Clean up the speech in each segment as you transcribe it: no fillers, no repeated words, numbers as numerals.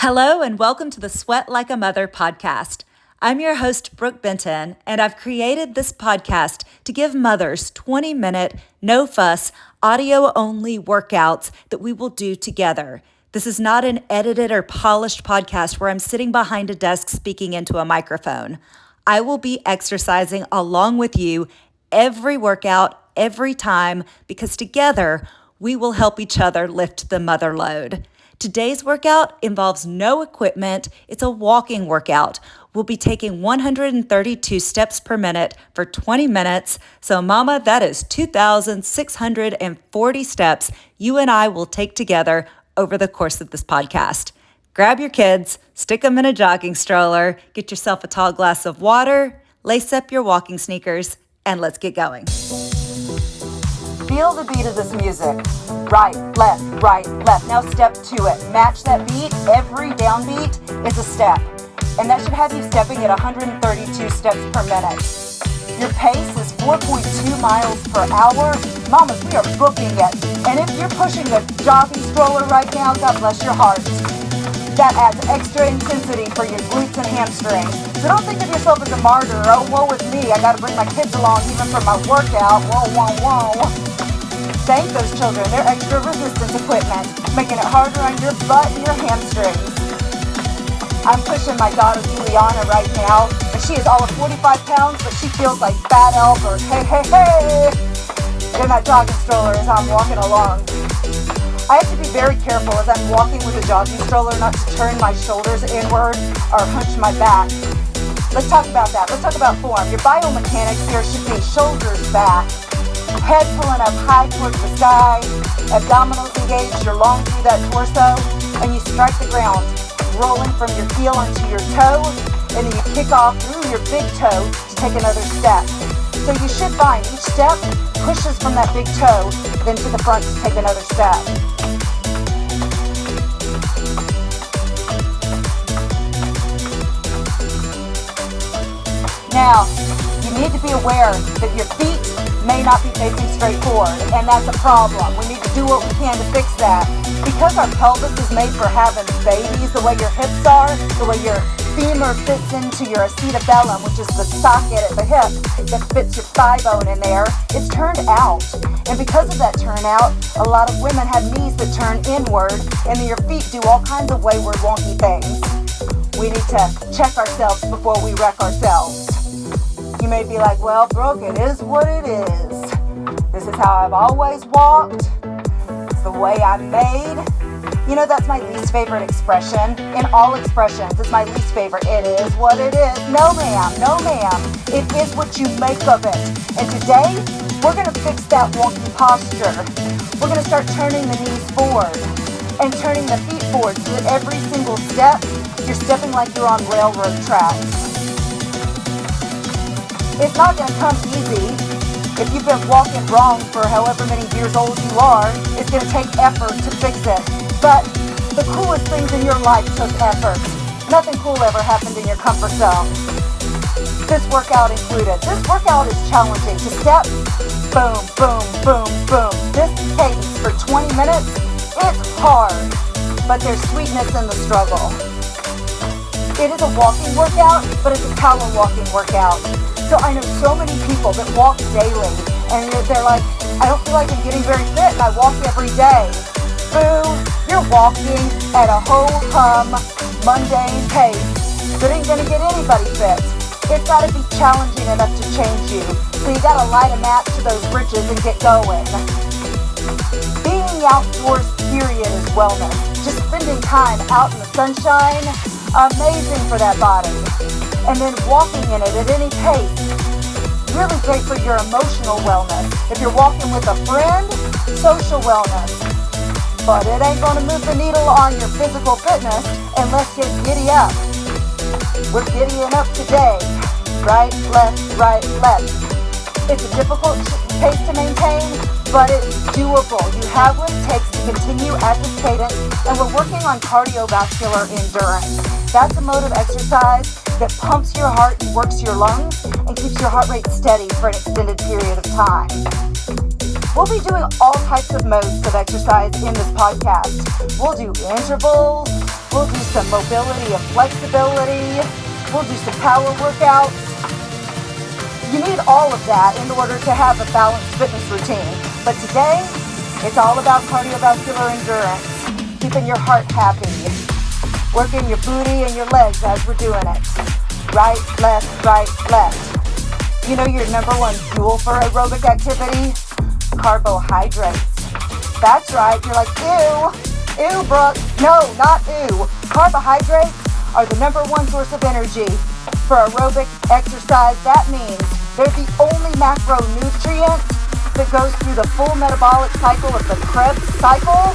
Hello and welcome to the Sweat Like a Mother podcast. I'm your host, Brooke Benton, and I've created this podcast to give mothers 20-minute, no-fuss, audio-only workouts that we will do together. This is not an edited or polished podcast where I'm sitting behind a desk speaking into a microphone. I will be exercising along with you every workout, every time, because together we will help each other lift the mother load. Today's workout involves no equipment. It's a walking workout. We'll be taking 132 steps per minute for 20 minutes. So mama, that is 2,640 steps you and I will take together over the course of this podcast. Grab your kids, stick them in a jogging stroller, get yourself a tall glass of water, lace up your walking sneakers, and let's get going. Feel the beat of this music. Right, left, right, left. Now step to it. Match that beat. Every downbeat is a step. And that should have you stepping at 132 steps per minute. Your pace is 4.2 miles per hour. Mamas, we are booking it. And if you're pushing a jogging stroller right now, God bless your heart. That adds extra intensity for your glutes and hamstrings. So don't think of yourself as a martyr. Oh, woe is me. I got to bring my kids along even for my workout. Whoa, whoa, whoa. Thank those children. They're extra resistance equipment, making it harder on your butt and your hamstrings. I'm pushing my daughter Juliana right now, and she is all of 45 pounds, but she feels like Fat Albert. Hey, hey, hey! In that jogging stroller as I'm walking along. I have to be very careful as I'm walking with a jogging stroller not to turn my shoulders inward or hunch my back. Let's talk about that. Let's talk about form. Your biomechanics here should be shoulders back, head pulling up high towards the sky, abdominals engaged, you're long through that torso, and you strike the ground, rolling from your heel onto your toe, and then you kick off through your big toe to take another step. So you should find each step pushes from that big toe, then to the front to take another step. Now, you need to be aware that your feet may not be facing straight forward, and that's a problem. We need to do what we can to fix that. Because our pelvis is made for having babies, the way your hips are, the way your femur fits into your acetabellum, which is the socket at the hip that fits your thigh bone in there, it's turned out. And because of that turnout, a lot of women have knees that turn inward, and your feet do all kinds of wayward, wonky things. We need to check ourselves before we wreck ourselves. You may be like, well, Brooke, it is what it is. This is how I've always walked. It's the way I'm made. You know, that's my least favorite expression. In all expressions, it's my least favorite. It is what it is. No, ma'am. No, ma'am. It is what you make of it. And today, we're going to fix that wonky posture. We're going to start turning the knees forward and turning the feet forward so that every single step, you're stepping like you're on railroad tracks. It's not going to come easy. If you've been walking wrong for however many years old you are, it's going to take effort to fix it. But the coolest things in your life took effort. Nothing cool ever happened in your comfort zone. This workout included. This workout is challenging to step, boom, boom, boom, boom. This cadence for 20 minutes, it's hard, but there's sweetness in the struggle. It is a walking workout, but it's a power walking workout. So I know so many people that walk daily, and they're like, I don't feel like I'm getting very fit, and I walk every day. Boo, you're walking at a ho-hum, mundane pace that ain't gonna get anybody fit. It's gotta be challenging enough to change you. So you gotta light a match to those britches and get going. Being outdoors, period, is wellness. Just spending time out in the sunshine, amazing for that body. And then walking in it at any pace, really great for your emotional wellness. If you're walking with a friend, social wellness. But it ain't gonna move the needle on your physical fitness unless you giddy up. We're giddying up today. Right, left, right, left. It's a difficult pace to maintain, but it's doable. You have what it takes to continue at this cadence, and we're working on cardiovascular endurance. That's a mode of exercise that pumps your heart and works your lungs and keeps your heart rate steady for an extended period of time. We'll be doing all types of modes of exercise in this podcast. We'll do intervals, We'll do some mobility and flexibility. We'll do some power workouts. You need all of that in order to have a balanced fitness routine. But today, it's all about cardiovascular endurance, keeping your heart happy, working your booty and your legs as we're doing it. Right, left, right, left. You know your number one fuel for aerobic activity? Carbohydrates. That's right, you're like, ew, Brooke. No, not ew. Carbohydrates are the number one source of energy for aerobic exercise. That means they're the only macronutrient that goes through the full metabolic cycle of the Krebs cycle.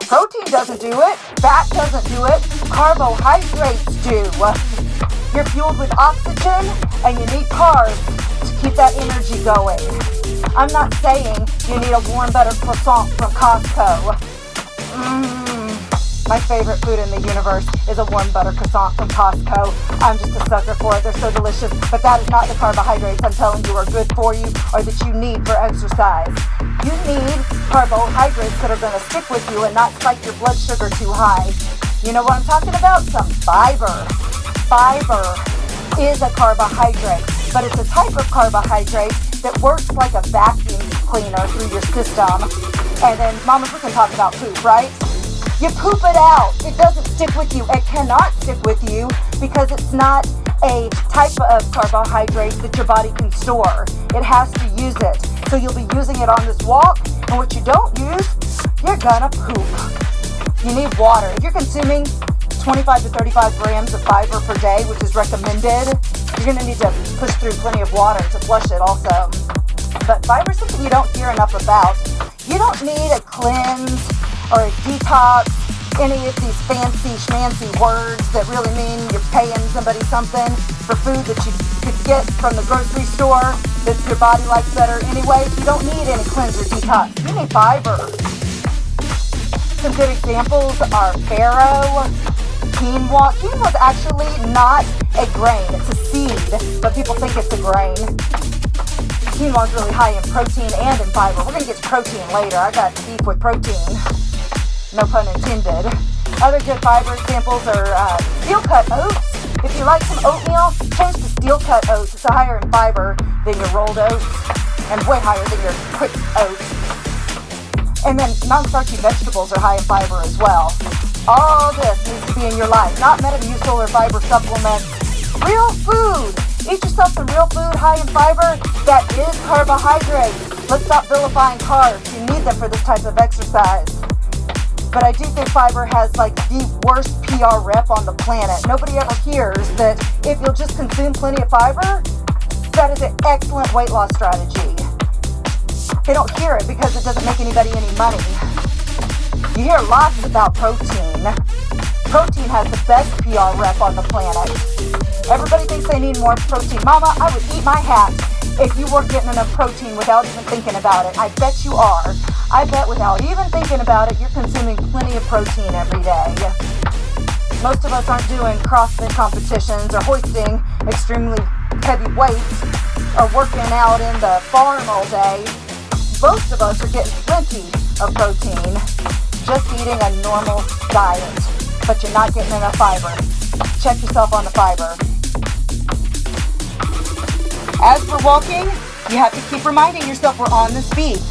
Protein doesn't do it. Fat doesn't do it. Carbohydrates do. You're fueled with oxygen and you need carbs to keep that energy going. I'm not saying you need a warm butter croissant from Costco. My favorite food in the universe is a warm butter croissant from Costco. I'm just a sucker for it. They're so delicious. But that is not the carbohydrates I'm telling you are good for you or that you need for exercise. You need carbohydrates that are going to stick with you and not spike your blood sugar too high. You know what I'm talking about? Some fiber. Fiber is a carbohydrate, but it's a type of carbohydrate that works like a vacuum cleaner through your system. And then, mamas, we can talk about poop, right? You poop it out. It doesn't stick with you. It cannot stick with you because it's not a type of carbohydrate that your body can store. It has to use it. So you'll be using it on this walk, and what you don't use, you're gonna poop. You need water. If you're consuming 25 to 35 grams of fiber per day, which is recommended, you're gonna need to push through plenty of water to flush it also. But fiber is something you don't hear enough about. You don't need a cleanse or a detox, any of these fancy schmancy words that really mean you're paying somebody something for food that you could get from the grocery store that your body likes better anyway. You don't need any cleanse or detox. You need fiber. Some good examples are farro, quinoa. Quinoa is actually not a grain. It's a seed, but people think it's a grain. Quinoa is really high in protein and in fiber. We're going to get to protein later. I got beef with protein. No pun intended. Other good fiber examples are steel-cut oats. If you like some oatmeal, change to steel-cut oats. It's higher in fiber than your rolled oats and way higher than your quick oats. And then non-starchy vegetables are high in fiber as well. All this needs to be in your life, not Metamucil or fiber supplements. Real food. Eat yourself some real food high in fiber that is carbohydrate. Let's stop vilifying carbs. You need them for this type of exercise. But I do think fiber has like the worst PR rep on the planet. Nobody ever hears that if you'll just consume plenty of fiber, that is an excellent weight loss strategy. They don't hear it because it doesn't make anybody any money. You hear lots about protein. Protein has the best PR rep on the planet. Everybody thinks they need more protein. Mama, I would eat my hat if you weren't getting enough protein without even thinking about it. I bet you are. I bet without even thinking about it, you're consuming plenty of protein every day. Most of us aren't doing CrossFit competitions or hoisting extremely heavy weights or working out in the farm all day. Most of us are getting plenty of protein, just eating a normal diet, but you're not getting enough fiber. Check yourself on the fiber. As we're walking, you have to keep reminding yourself we're on this beat.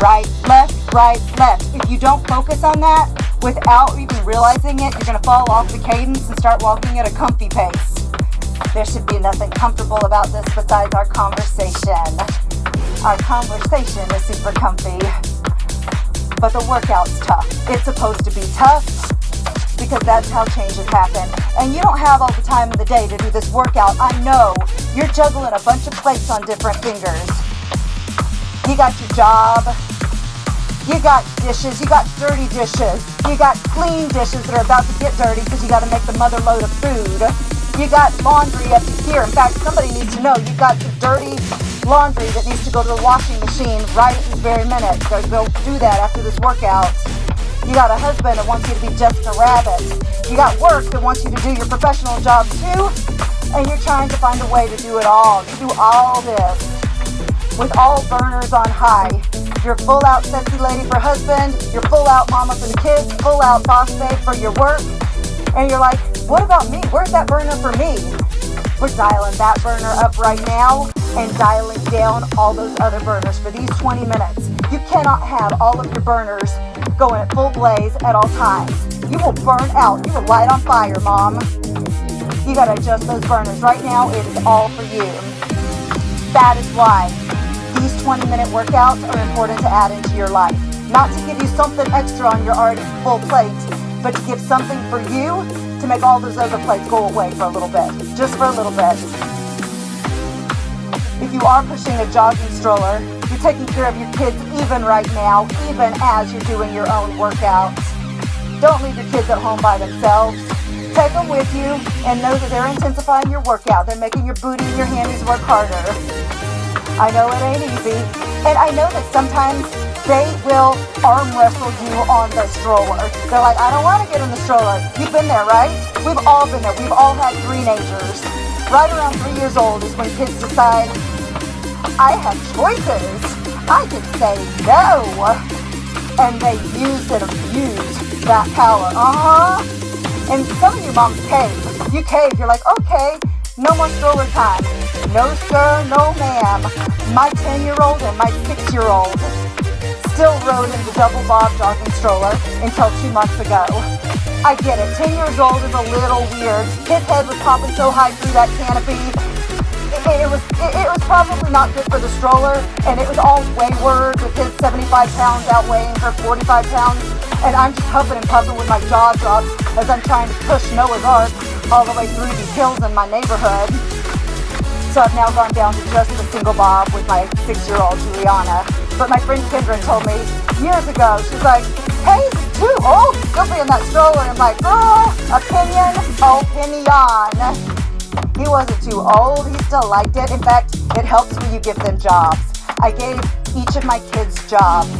Right, left, right, left. If you don't focus on that without even realizing it, you're going to fall off the cadence and start walking at a comfy pace. There should be nothing comfortable about this besides our conversation. Our conversation is super comfy, but the workout's tough. It's supposed to be tough because that's how changes happen. And you don't have all the time in the day to do this workout. I know you're juggling a bunch of plates on different fingers. You got your job, you got dishes, you got dirty dishes, you got clean dishes that are about to get dirty because you got to make the mother load of food. You got laundry up to here. In fact, somebody needs to know you got the dirty laundry that needs to go to the washing machine right at this very minute. So go do that after this workout. You got a husband that wants you to be just a rabbit. You got work that wants you to do your professional job too. And you're trying to find a way to do it all, to do all this with all burners on high. You're full out sexy lady for husband, you're full out mama for the kids, full out boss babe for your work, And you're like, what about me? Where's that burner for me? We're dialing that burner up right now and dialing down all those other burners for these 20 minutes. You cannot have all of your burners going at full blaze at all times. You will burn out. You will light on fire, Mom. You gotta adjust those burners. Right now, it is all for you. That is why these 20-minute workouts are important to add into your life. Not to give you something extra on your already full plate, but to give something for you to make all those other plates go away for a little bit. Just for a little bit. If you are pushing a jogging stroller, you're taking care of your kids even right now, even as you're doing your own workouts. Don't leave your kids at home by themselves. Take them with you and know that they're intensifying your workout. They're making your booty and your hammies work harder. I know it ain't easy. And I know that sometimes they will arm wrestle you on the stroller. They're like, I don't want to get in the stroller. You've been there, right? We've all been there. We've all had teenagers. Right around 3 years old is when kids decide, I have choices. I can say no. And they use and abuse that power. And some of you moms cave. You cave. You're like, okay, no more stroller time. No sir, no ma'am. My 10-year-old and my 6-year-old still rode in the double bob jogging stroller until 2 months ago. I get it. 10 years old is a little weird. His head was popping so high through that canopy. It was probably not good for the stroller, and it was all wayward with his 75 pounds outweighing her 45 pounds. And I'm just huffing and puffing with my jaw dropped as I'm trying to push Noah's Ark all the way through these hills in my neighborhood. So I've now gone down to just a single bob with my 6-year-old Juliana. But my friend Kendra told me years ago, she's like, hey, he's too old. You'll be in that stroller. And I'm like, girl, opinion. He wasn't too old. He still liked it. In fact, it helps when you give them jobs. I gave each of my kids jobs.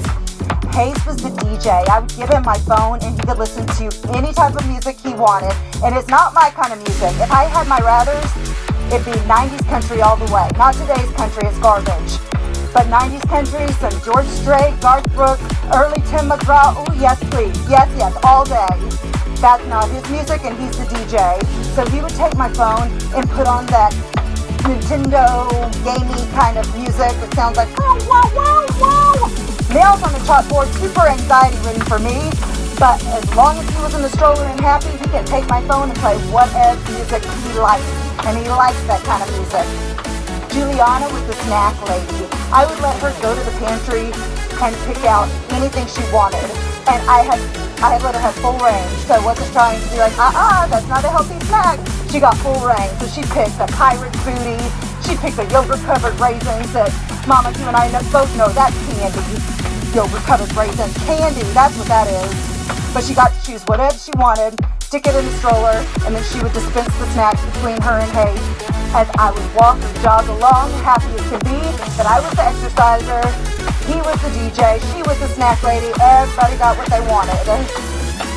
Hayes was the DJ. I would give him my phone and he could listen to any type of music he wanted. And it's not my kind of music. If I had my rathers, it'd be 90s country all the way. Not today's country, it's garbage. But 90s country, some George Strait, Garth Brooks, early Tim McGraw. Oh, yes, please. Yes, all day. That's not his music and he's the DJ. So he would take my phone and put on that Nintendo gamey kind of music that sounds like, oh, wow, wow, wow. Nails on the chalkboard, super anxiety ridden for me. But as long as he was in the stroller and happy, he can take my phone and play whatever music he likes. And he likes that kind of music. Juliana was the snack lady. I would let her go to the pantry and pick out anything she wanted. And I had let her have full range. So I wasn't trying to be like, that's not a healthy snack. She got full range. So she picked the Pirate's Booty. She picked the yogurt-covered raisins that Mama, you and I both know that's candy. Yogurt-covered raisins. Candy, that's what that is. But she got to choose whatever she wanted, stick it in the stroller, and then she would dispense the snacks between her and Hayes. As I would walk or jog along, happy as can be, that I was the exerciser, he was the DJ, she was the snack lady, everybody got what they wanted.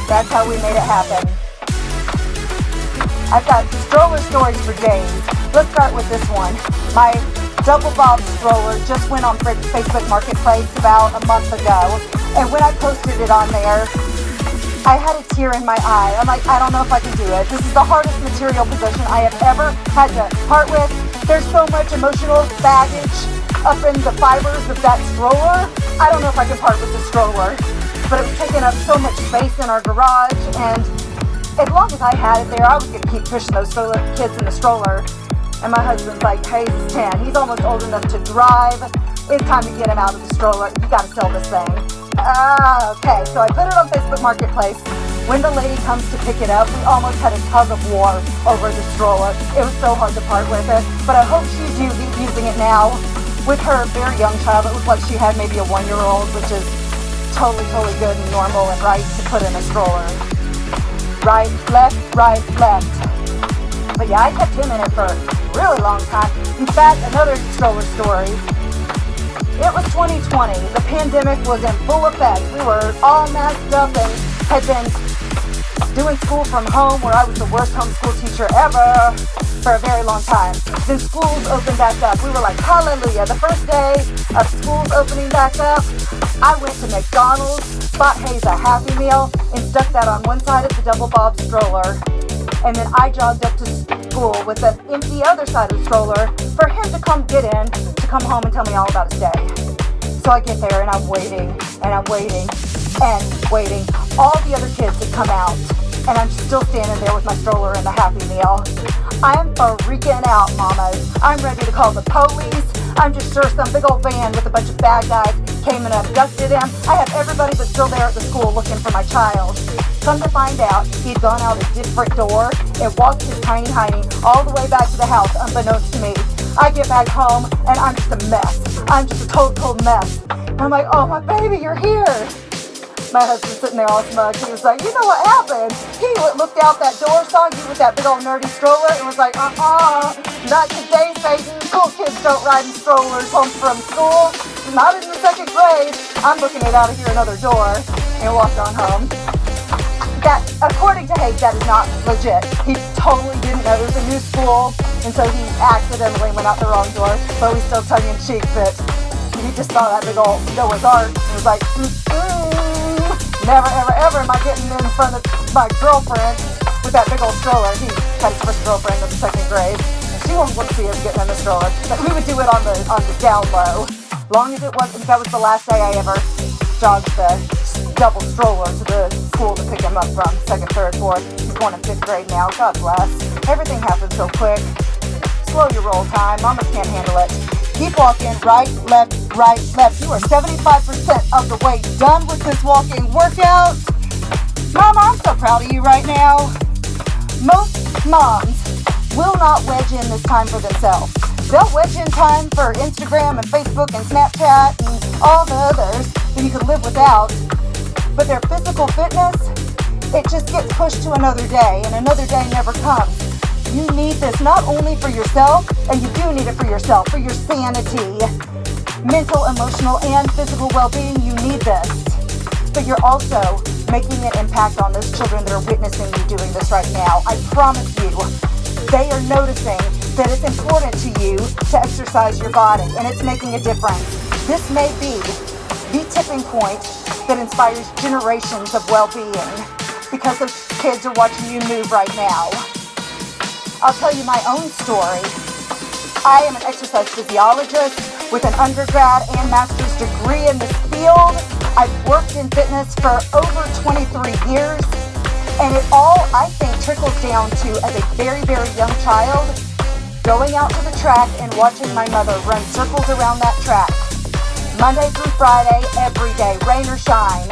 That's how we made it happen. I've got stroller stories for days. Let's start with this one. My double bob stroller just went on Facebook Marketplace about a month ago, and when I posted it on there, I had a tear in my eye. I'm like, I don't know if I can do it. This is the hardest material possession I have ever had to part with. There's so much emotional baggage up in the fibers of that stroller. I don't know if I can part with the stroller. But it was taking up so much space in our garage, and as long as I had it there, I was going to keep pushing those kids in the stroller. And my husband's like, Hayes is 10. He's almost old enough to drive. It's time to get him out of the stroller. You got to sell this thing. Okay, so I put it on Facebook Marketplace. When the lady comes to pick it up, we almost had a tug of war over the stroller. It was so hard to part with it, but I hope she's using it now. With her very young child, it looked like she had maybe a 1-year-old, which is totally good and normal and right to put in a stroller. Right, left. But yeah, I kept him in it for a really long time. In fact, another stroller story. It was 2020. The pandemic was in full effect. We were all masked up and had been doing school from home, where I was the worst homeschool teacher ever. for a very long time. Then schools opened back up. We were like, hallelujah. The first day of schools opening back up, I went to McDonald's, bought Hayes a Happy Meal, and stuck that on one side of the double bob stroller. And then I jogged up to school with the empty other side of the stroller for him to come get in, to come home and tell me all about his day. So I get there and I'm waiting, and I'm waiting, and waiting. All the other kids had come out, and I'm still standing there with my stroller and the Happy Meal. I'm freaking out, mamas. I'm ready to call the police. I'm just sure some big old van with a bunch of bad guys came and abducted him. I have everybody but still there at the school looking for my child. Come to find out, he'd gone out a different door and walked his tiny hiney all the way back to the house unbeknownst to me. I get back home and I'm just a mess. I'm just a total mess. I'm like, oh, my baby, you're here. My husband's sitting there all smug. He was like, you know what happened? He looked out that door, saw you with that big old nerdy stroller, and was like, not today, Satan. Cool kids don't ride in strollers home from school. Not in the second grade. I'm looking it out of here another door, and walked on home. That, according to Hayes, that is not legit. He totally didn't know it was a new school, and so he accidentally went out the wrong door, but we still tongue-in-cheek that he just saw that big old Noah's Ark and was like, never, ever, ever am I getting in front of my girlfriend with that big old stroller. He had his first girlfriend in the second grade, and she won't want to see him getting in the stroller. But we would do it on the down low. Long as it wasn't, that was the last day I ever jogged the double stroller to the school to pick him up from, second, third, fourth. He's going in fifth grade now, God bless. Everything happens so quick. Slow your roll time, mamas can't handle it. Keep walking, right, left, right, left. You are 75% of the way done with this walking workout. Mama, I'm so proud of you right now. Most moms will not wedge in this time for themselves. They'll wedge in time for Instagram and Facebook and Snapchat and all the others that you could live without. But their physical fitness, it just gets pushed to another day, and another day never comes. You need this not only for yourself, and you do need it for yourself, for your sanity, mental, emotional, and physical well-being. You need this. But you're also making an impact on those children that are witnessing you doing this right now. I promise you, they are noticing that it's important to you to exercise your body, and it's making a difference. This may be the tipping point that inspires generations of well-being because those kids are watching you move right now. I'll tell you my own story. I am an exercise physiologist with an undergrad and master's degree in this field. I've worked in fitness for over 23 years, and it all, I think, trickles down to, as a very, very young child, going out to the track and watching my mother run circles around that track. Monday through Friday, every day, rain or shine.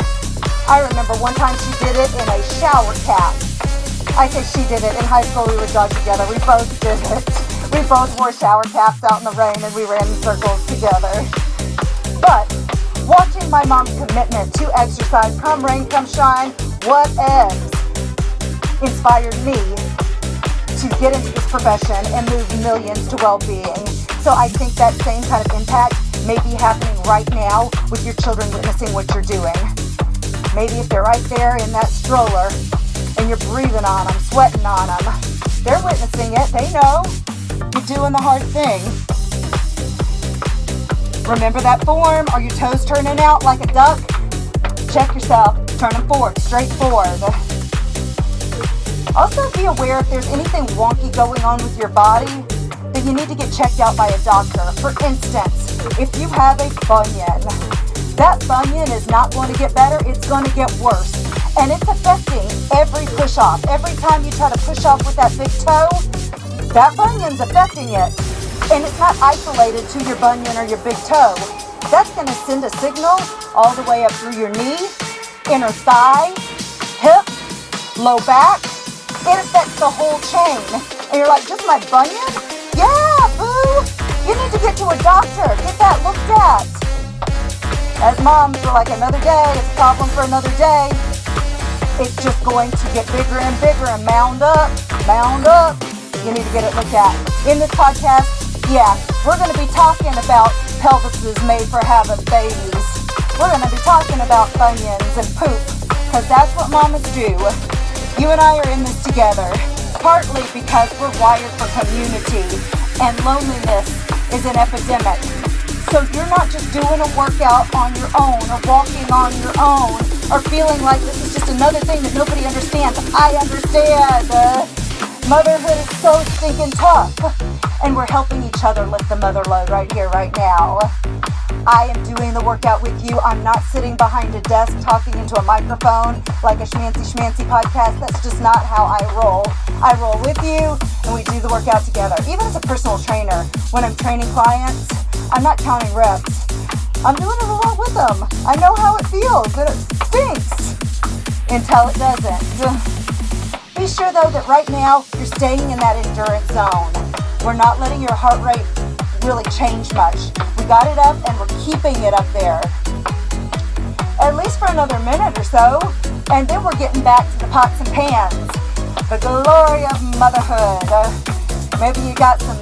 I remember one time she did it in a shower cap. I say she did it. In high school, we would jog together. We both did it. We both wore shower caps out in the rain, and we ran in circles together. But watching my mom's commitment to exercise, come rain, come shine, whatevs, inspired me to get into this profession and move millions to well-being. So I think that same kind of impact may be happening right now with your children witnessing what you're doing. Maybe if they're right there in that stroller and you're breathing on them, sweating on them, they're witnessing it. They know you're doing the hard thing. Remember that form? Are your toes turning out like a duck? Check yourself. Turn them forward, straight forward. Also, be aware if there's anything wonky going on with your body, then you need to get checked out by a doctor. For instance, if you have a bunion, that bunion is not going to get better, it's going to get worse. And it's affecting every push-off. Every time you try to push off with that big toe, that bunion's affecting it. And it's not isolated to your bunion or your big toe. That's going to send a signal all the way up through your knee, inner thigh, hip, low back. It affects the whole chain. And you're like, just my bunion? Yeah, boo! You need to get to a doctor. Get that looked at. As moms, we're like, another day, it's a problem for another day. It's just going to get bigger and bigger and mound up. You need to get it looked at. In this podcast, yeah, we're going to be talking about pelvises made for having babies. We're going to be talking about bunions and poop, because that's what mamas do. You and I are in this together. partly because we're wired for community, and loneliness is an epidemic. So you're not just doing a workout on your own or walking on your own or feeling like this is just another thing that nobody understands. I understand. Motherhood is so stinking tough. And we're helping each other lift the mother load right here, right now. I am doing the workout with you. I'm not sitting behind a desk talking into a microphone like a schmancy podcast. That's just not how I roll. I roll with you and we do the workout together. Even as a personal trainer, when I'm training clients, I'm not counting reps. I'm doing it along with them. I know how it feels and it stinks until it doesn't. Be sure though that right now you're staying in that endurance zone. We're not letting your heart rate really change much. We got it up and we're keeping it up there. At least for another minute or so. And then we're getting back to the pots and pans. The glory of motherhood. Maybe you got some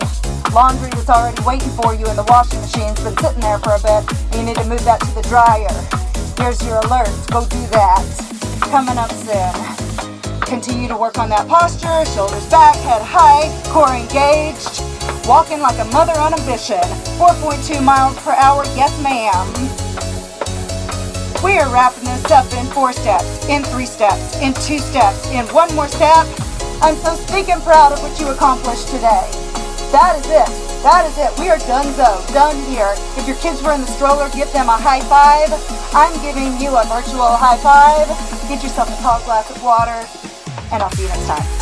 laundry that's already waiting for you in the washing machine's been sitting there for a bit and you need to move that to the dryer. Here's your alert. Go do that. Coming up soon. Continue to work on that posture, shoulders back, head high, core engaged, walking like a mother on a mission. 4.2 miles per hour, yes ma'am. We are wrapping this up in 4 steps, in 3 steps, in 2 steps, in 1 more step. I'm so stinking proud of what you accomplished today. That is it. That is it. We are donezo, done here. If your kids were in the stroller, give them a high five. I'm giving you a virtual high five. Get yourself a tall glass of water. And I'll see you next time.